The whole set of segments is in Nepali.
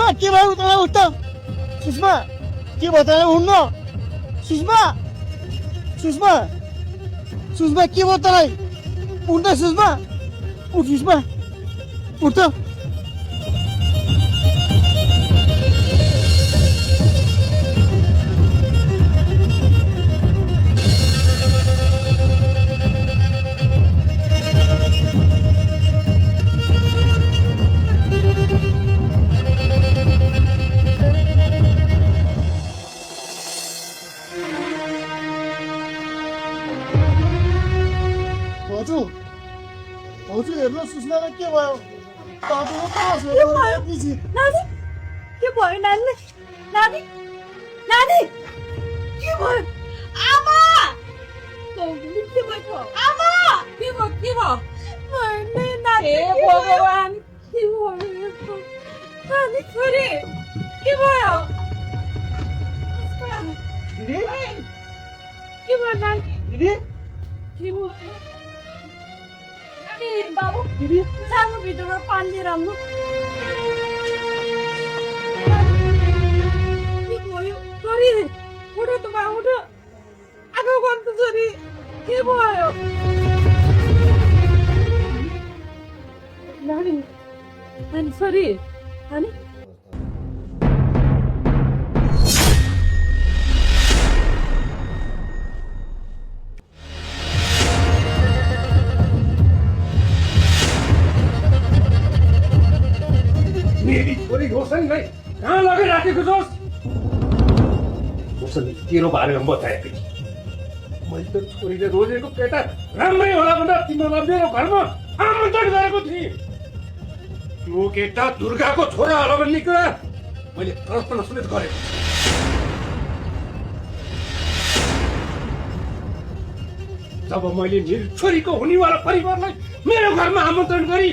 सुषमा के भयो तँलाई? उठ त सुषमा, के भयो तँलाई? उठ्न सुषमा, सुषमा, सुषमा के भयो तँलाई? उठ त सुषमा, उठ सुषमा, उठ त। हजुर हेर्नु सुषमालाई के भयो? नानी के भयो? नानी नानी नानी के भयो? आमा के भयो? आमा के भयो? नानी हे भगवान के भयो? नानी छोरी के भयो? दिदी के भयो नानी? दिदी के भयो? बाबु दिदी सानो भिडियोमा पानी लिएर आउनु। के भयो? छोरी उठो त बा, उठो। आगो गर्नु छोरी, के भयो? नानी नानी छोरी नानी मेरी छोरी रोशनलाई कहाँ लगेर राखेको छस्? रोशनले तेरो बारेमा बताएपछि मैले त छोरीले रोजेको केटा राम्रै होला भनेर तिमीलाई मेरो घरमा आमन्त्रण गरेको थिएँ। त्यो केटा दुर्गाको छोरा होला भन्ने कुरा मैले कल्पना समेत गरेको थिएँ। जब मैले मेरो छोरीको हुनेवाला परिवारलाई मेरो घरमा आमन्त्रण गरी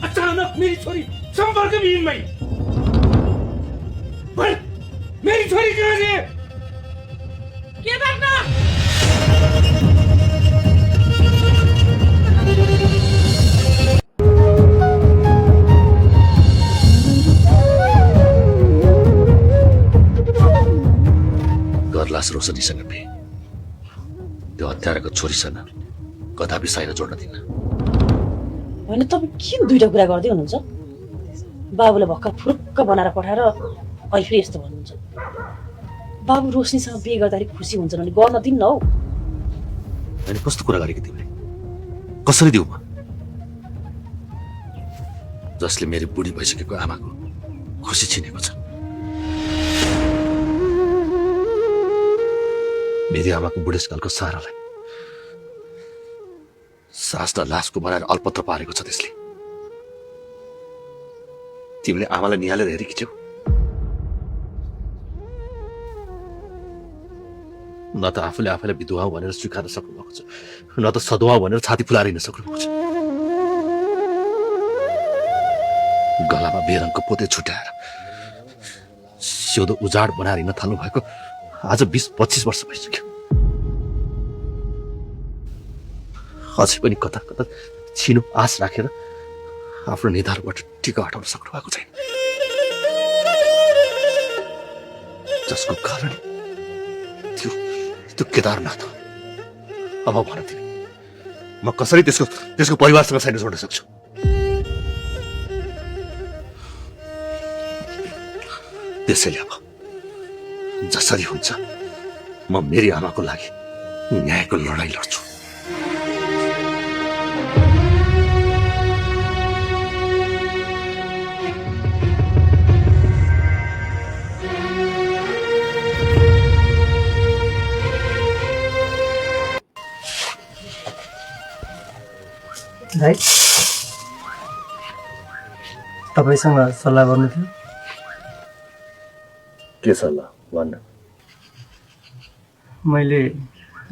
अचानक मेरी छोरी सम्पर्कविहीनमै मेरी छोरी कहाँ है? के गर्नु? गर्लास रोशनीसँग बिहे, त्यो हत्याराको छोरीसँग कदापि साइन जोड्न दिन्न। होइन तपाईँ किन दुईटा कुरा गर्दै हुनुहुन्छ? बाबुलाई भक्का फुरुक्क बनाएर पठाएर अहिले फेरि यस्तो भन्नुहुन्छ। बाबु रोशनीसँग बिहे गर्दाखेरि खुसी हुन्छन् भने गर्न दिन्न हौ। होइन कस्तो कुरा गरेको तिमीले? कसरी दिउ म? जसले मेरो बुढी भइसकेको आमाको खुसी छिनेको छ। मेरी आमाको बुढेसकालको सहारालाई सास र लासको बनाएर अल्पत्र पारेको छ त्यसले। तिमीले आमालाई निहालेर हेरेकी छौ? न त आफूले आफैलाई विधवा भनेर स्वीकार्न सक्नुभएको छ, न त सधुवा भनेर छाती फुलाएर हिँड्न सक्नुभएको छ। गलामा बेरङको पोते छुट्याएर सिउँदो उजाड बनाएर हिँड्न थाल्नु भएको आज 20-25 वर्ष भइसक्यो। अझै पनि कता कता छिनो आश राखेर आफ्नो निधारबाट टिका हटाउन सक्नु भएको छैन, जसको कारण त्यो केदारनाथ। अब भन तिमी, म कसरी त्यसको परिवारसँग साइन जोड्न सक्छु? त्यसैले अब जसरी हुन्छ म मेरी आमाको लागि न्यायको लडाईँ लड्छु। भाइ तपाईसँग सल्लाह गर्नु थियो। के सल्लाह भन्न? मैले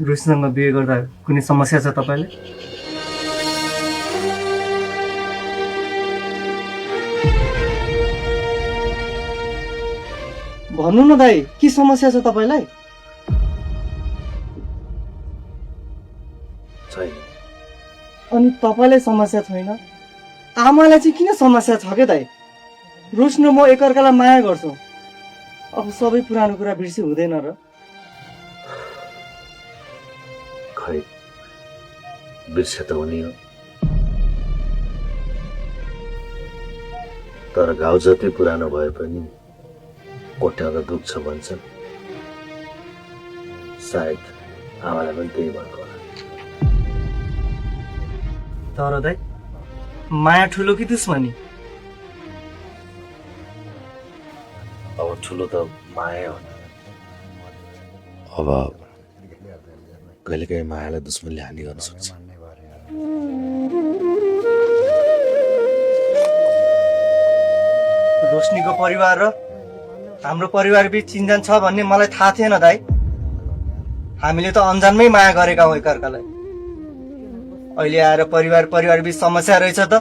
रुचसँग बिहे गर्दा कुनै समस्या छ तपाईलाई? भन्नु न दाइ, के समस्या छ तपाईलाई? छैन। अनि तपाईलाई समस्या छैन, आमालाई चाहिँ किन समस्या छ के दाइ? रोशन र म एकअर्कालाई माया गर्छौँ। अब सबै पुरानो कुरा बिर्सी हुँदैन र? खै बिर्से त हुने हो, तर घाउ जति पुरानो भए पनि कोट्याउँदा दुख्छ भन्छन्। सायद आमालाई पनि त्यही भएको होला। तर दाइ, माया ठुलो कि दुश्मनी? अब ठुलो त माया हो। अब कहिलेकाहीँ मायालाई दुश्मनले हानि गर्न सक्छ। रोशनीको परिवार र हाम्रो परिवार बीच चिन्जान छ भन्ने मलाई थाहा थिएन दाइ। हामीले त अन्जानमै माया गरेका हौँ एकअर्कालाई। अहिले आएर परिवार बीच समस्या रहेछ त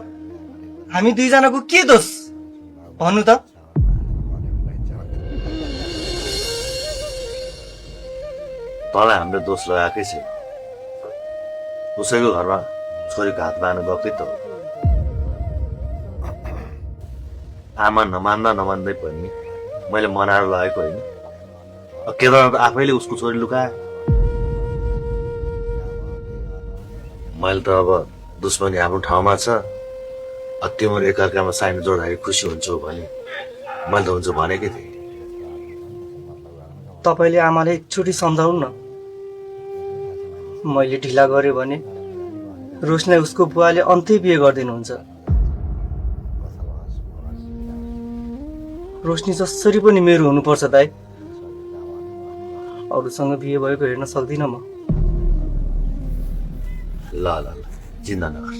हामी दुईजनाको के दोष भन्नु त? तँलाई हामीले दोष लगाएकै छैन। उसैको घरमा छोरीको हात बाँध्न गएकै त हो। आमा नमान्दै पनि मैले मनाएर लगेको होइन। केदारनाथ आफैले उसको छोरी लुकाए। मैले त अब दुश्मनी आफ्नो ठाउँमा छ, तिम्रो एकअर्कामा साइन जोड्दाखेरि खुसी हुन्छौ भने मैले त हुन्छ भनेकै थिएँ। तपाईँले आमालाई एकचोटि सम्झाउनु न। मैले ढिला गरेँ भने रोशनीलाई उसको बुवाले अन्त्य बिहे गरिदिनुहुन्छ। रोशनी जसरी पनि मेरो हुनुपर्छ दाइ। अरूसँग बिहे भएको हेर्न सक्दिनँ म। ल ल ल, चिन्ता नगर।